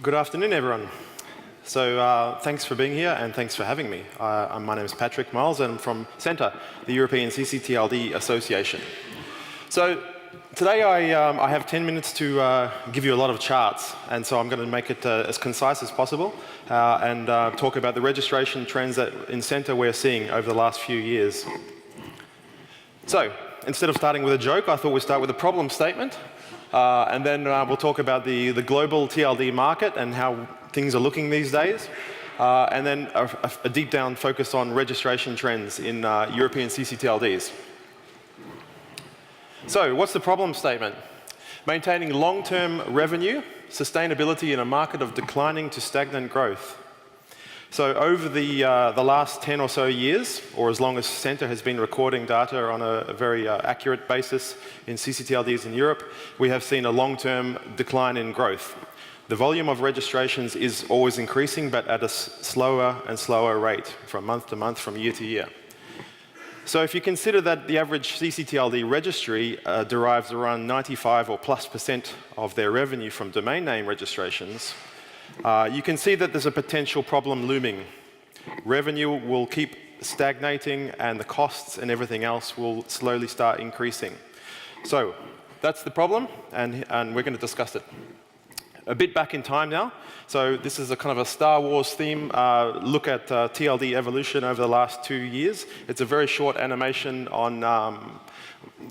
Good afternoon, everyone. So thanks for being here and thanks for having me. My name is Patrick Myles and I'm from CENTER, the European ccTLD Association. So today I have 10 minutes to give you a lot of charts, and so I'm going to make it as concise as possible and talk about the registration trends that in CENTER we're seeing over the last few years. So instead of starting with a joke, I thought we'd start with a problem statement. And then we'll talk about the global TLD market and how things are looking these days. And then a deep down focus on registration trends in European ccTLDs. So what's the problem statement? Maintaining long-term revenue, sustainability in a market of declining to stagnant growth. So over the last 10 or so years, or as long as CENTER has been recording data on a very accurate basis in ccTLDs in Europe, we have seen a long-term decline in growth. The volume of registrations is always increasing, but at a slower and slower rate from month to month, from year to year. So if you consider that the average ccTLD registry derives around 95% or plus of their revenue from domain name registrations, you can see that there's a potential problem looming. Revenue will keep stagnating and the costs and everything else will slowly start increasing. So that's the problem, and we're going to discuss it. A bit back in time now. So this is a kind of a Star Wars theme look at TLD evolution over the last 2 years. It's a very short animation on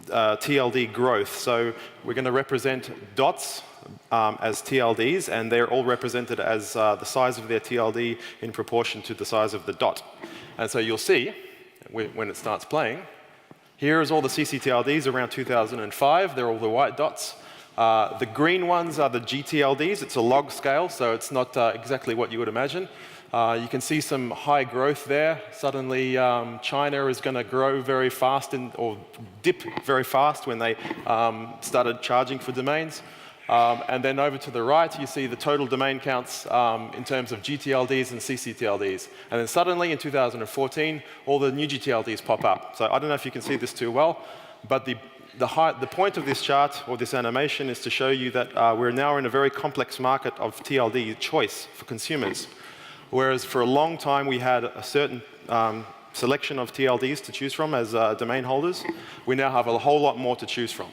TLD growth. So we're going to represent dots as TLDs, and they're all represented as the size of their TLD in proportion to the size of the dot. And so you'll see, when it starts playing, here is all the ccTLDs around 2005. They're all the white dots. The green ones are the GTLDs. It's a log scale, so it's not exactly what you would imagine. You can see some high growth there. Suddenly, China is going to grow very fast or dip very fast when they started charging for domains. And then over to the right, you see the total domain counts in terms of GTLDs and ccTLDs. And then suddenly, in 2014, all the new GTLDs pop up. So I don't know if you can see this too well, but the point of this chart or this animation is to show you that we're now in a very complex market of TLD choice for consumers. Whereas for a long time we had a certain selection of TLDs to choose from as domain holders, we now have a whole lot more to choose from.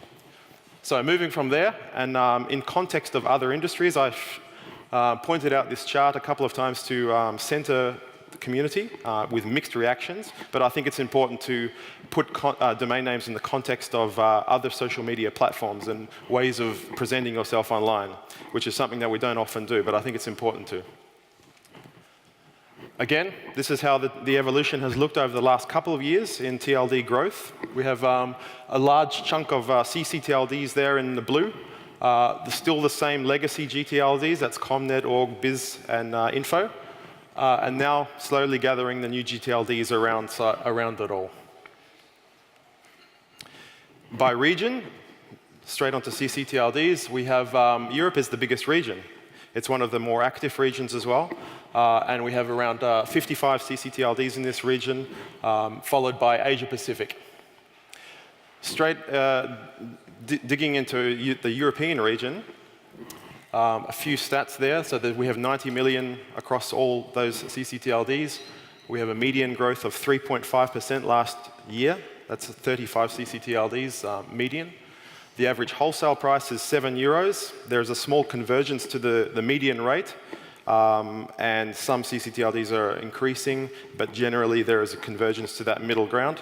So moving from there, and in context of other industries, I've pointed out this chart a couple of times to CENTER community with mixed reactions, but I think it's important to put domain names in the context of other social media platforms and ways of presenting yourself online, which is something that we don't often do, but I think it's important to. Again, this is how the evolution has looked over the last couple of years in TLD growth. We have a large chunk of ccTLDs there in the blue. Still the same legacy GTLDs, that's ComNet, Org, Biz, and Info. And now slowly gathering the new GTLDs around it all. By region, straight onto ccTLDs, we have Europe is the biggest region. It's one of the more active regions as well. And we have around 55 ccTLDs in this region, followed by Asia Pacific. Straight digging into the European region, a few stats there. So that we have 90 million across all those ccTLDs. We have a median growth of 3.5% last year. That's 35 ccTLDs median. The average wholesale price is €7. There's a small convergence to the median rate. And some ccTLDs are increasing, but generally there is a convergence to that middle ground.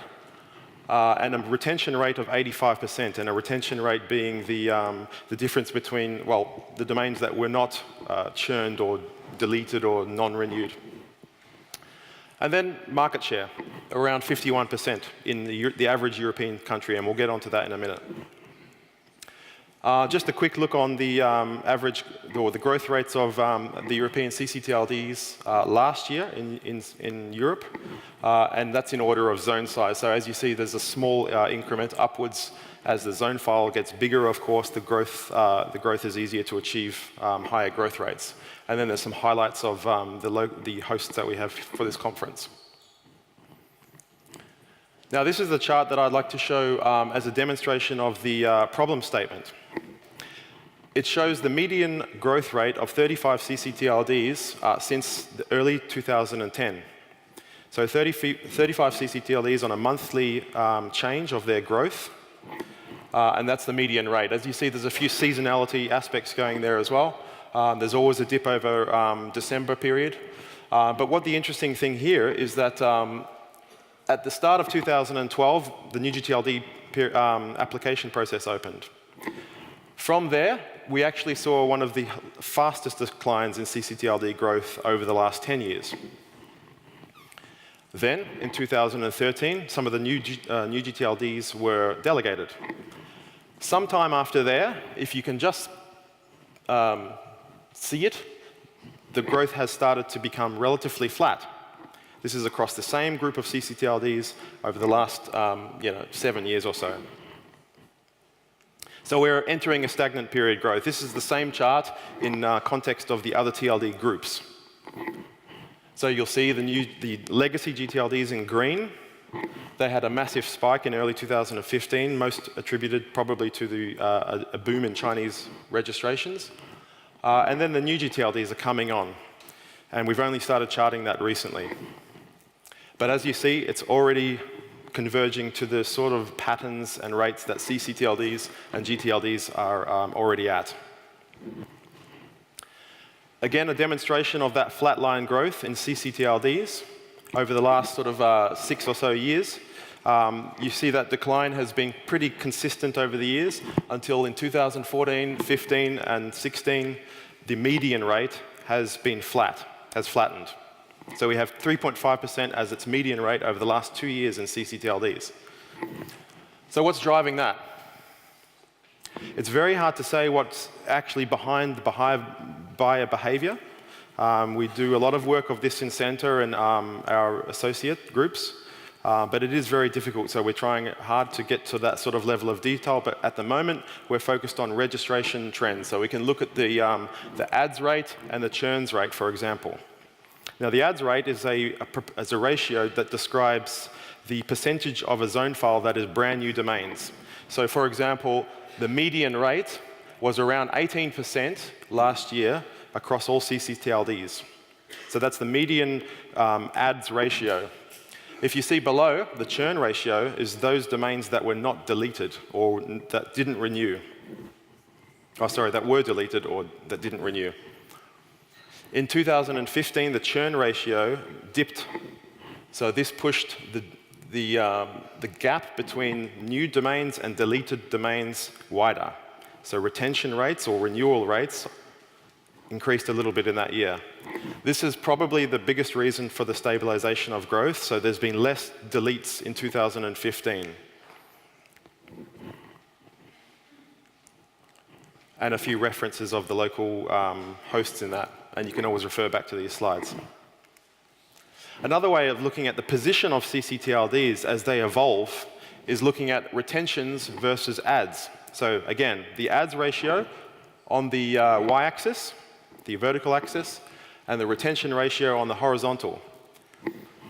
And a retention rate of 85%, and a retention rate being the difference between, well, the domains that were not churned or deleted or non-renewed. And then market share, around 51% in the average European country, and we'll get onto that in a minute. Just a quick look on the average, or the growth rates of the European ccTLDs last year in Europe, and that's in order of zone size. So as you see, there's a small increment upwards. As the zone file gets bigger, of course, the growth is easier to achieve higher growth rates. And then there's some highlights of the hosts that we have for this conference. Now, this is the chart that I'd like to show as a demonstration of the problem statement. it shows the median growth rate of 35 ccTLDs since the early 2010. So 35 ccTLDs on a monthly change of their growth, and that's the median rate. As you see, there's a few seasonality aspects going there as well. There's always a dip over December period. But what the interesting thing here is that at the start of 2012, the new GTLD application process opened. From there, we actually saw one of the fastest declines in ccTLD growth over the last 10 years. Then, in 2013, some of the new GTLDs were delegated. Sometime after there, if you can just see it, the growth has started to become relatively flat. This is across the same group of ccTLDs over the last 7 years or so. So we're entering a stagnant period growth. This is the same chart in context of the other TLD groups. So you'll see the legacy GTLDs in green. They had a massive spike in early 2015, most attributed probably to a boom in Chinese registrations. And then the new GTLDs are coming on. And we've only started charting that recently. But as you see, it's already converging to the sort of patterns and rates that ccTLDs and GTLDs are already at. Again, a demonstration of that flatline growth in ccTLDs over the last sort of 6 or so years. You see that decline has been pretty consistent over the years until in 2014, 15, and 16, the median rate has been has flattened. So we have 3.5% as its median rate over the last 2 years in ccTLDs. So what's driving that? It's very hard to say what's actually behind the buyer behavior. We do a lot of work of this in Center and our associate groups, but it is very difficult, so we're trying hard to get to that sort of level of detail, but at the moment, we're focused on registration trends. So we can look at the ads rate and the churns rate, for example. Now, the ads rate is a ratio that describes the percentage of a zone file that is brand new domains. So, for example, the median rate was around 18% last year across all ccTLDs. So that's the median ads ratio. If you see below, the churn ratio is those domains that were not deleted or that didn't renew. Oh, sorry, that were deleted or that didn't renew. In 2015, the churn ratio dipped. So this pushed the gap between new domains and deleted domains wider. So retention rates or renewal rates increased a little bit in that year. This is probably the biggest reason for the stabilization of growth. So there's been less deletes in 2015. And a few references of the local hosts in that. And you can always refer back to these slides. Another way of looking at the position of ccTLDs as they evolve is looking at retentions versus ads. So again, the ads ratio on the y-axis, the vertical axis, and the retention ratio on the horizontal.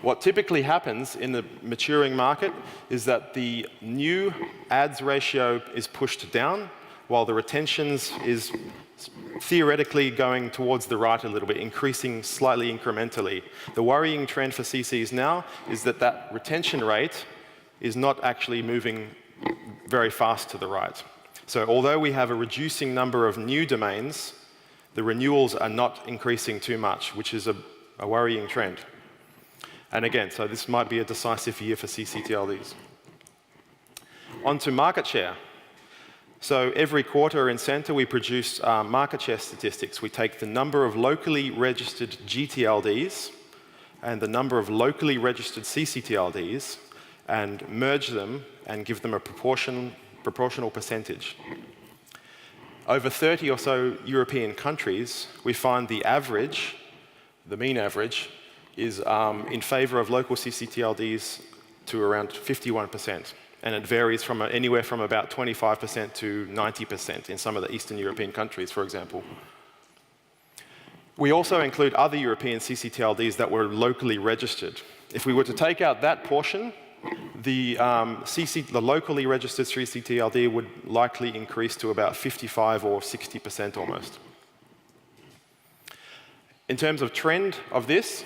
What typically happens in the maturing market is that the new ads ratio is pushed down, while the retentions is theoretically going towards the right a little bit, increasing slightly incrementally. The worrying trend for CCs now is that that retention rate is not actually moving very fast to the right. So although we have a reducing number of new domains, the renewals are not increasing too much, which is a worrying trend. And again, so this might be a decisive year for ccTLDs. On to market share. So every quarter in Center, we produce market share statistics. We take the number of locally registered GTLDs and the number of locally registered ccTLDs and merge them and give them a proportional percentage. Over 30 or so European countries, we find the average, the mean average, is in favor of local ccTLDs to around 51%. And it varies from anywhere from about 25% to 90% in some of the Eastern European countries, for example. We also include other European ccTLDs that were locally registered. If we were to take out that portion the locally registered ccTLD would likely increase to about 55 or 60% almost. In terms of trend of this,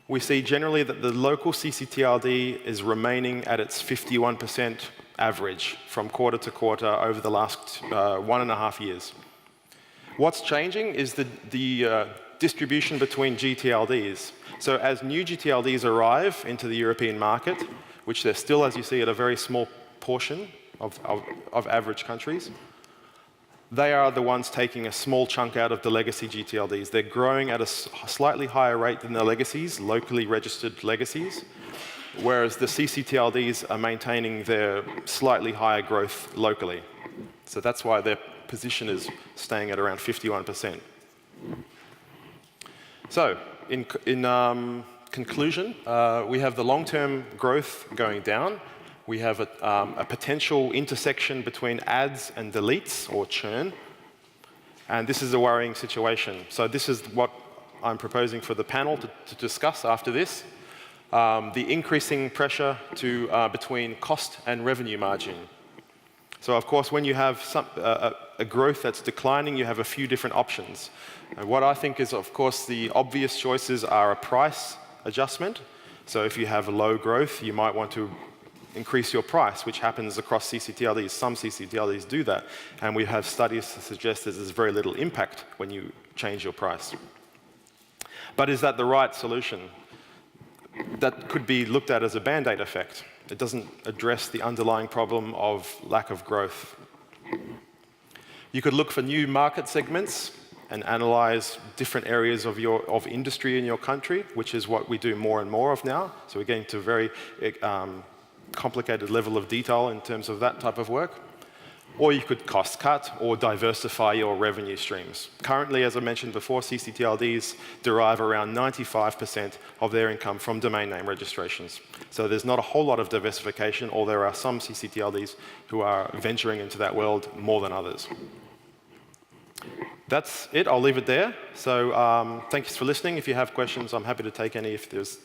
we see generally that the local ccTLD is remaining at its 51% average from quarter to quarter over the last 1.5 years. What's changing is the distribution between GTLDs. So as new GTLDs arrive into the European market, which they're still, as you see, at a very small portion of average countries, they are the ones taking a small chunk out of the legacy GTLDs. They're growing at a slightly higher rate than the legacies, locally registered legacies, whereas the ccTLDs are maintaining their slightly higher growth locally. So that's why their position is staying at around 51%. So in conclusion, we have the long-term growth going down. We have a potential intersection between adds and deletes, or churn. And this is a worrying situation. So this is what I'm proposing for the panel to discuss after this. The increasing pressure between cost and revenue margin. So of course, when you have a growth that's declining, you have a few different options. And what I think is, of course, the obvious choices are a price adjustment. So if you have a low growth, you might want to increase your price, which happens across ccTLDs. Some ccTLDs do that. And we have studies to suggest that there's very little impact when you change your price. But is that the right solution? That could be looked at as a Band-Aid effect. It doesn't address the underlying problem of lack of growth. You could look for new market segments and analyze different areas of industry in your country, which is what we do more and more of now. So we're getting to a very complicated level of detail in terms of that type of work. Or you could cost cut or diversify your revenue streams. Currently, as I mentioned before, ccTLDs derive around 95% of their income from domain name registrations. So there's not a whole lot of diversification, or there are some ccTLDs who are venturing into that world more than others. That's it. I'll leave it there. So thanks for listening. If you have questions, I'm happy to take any if there's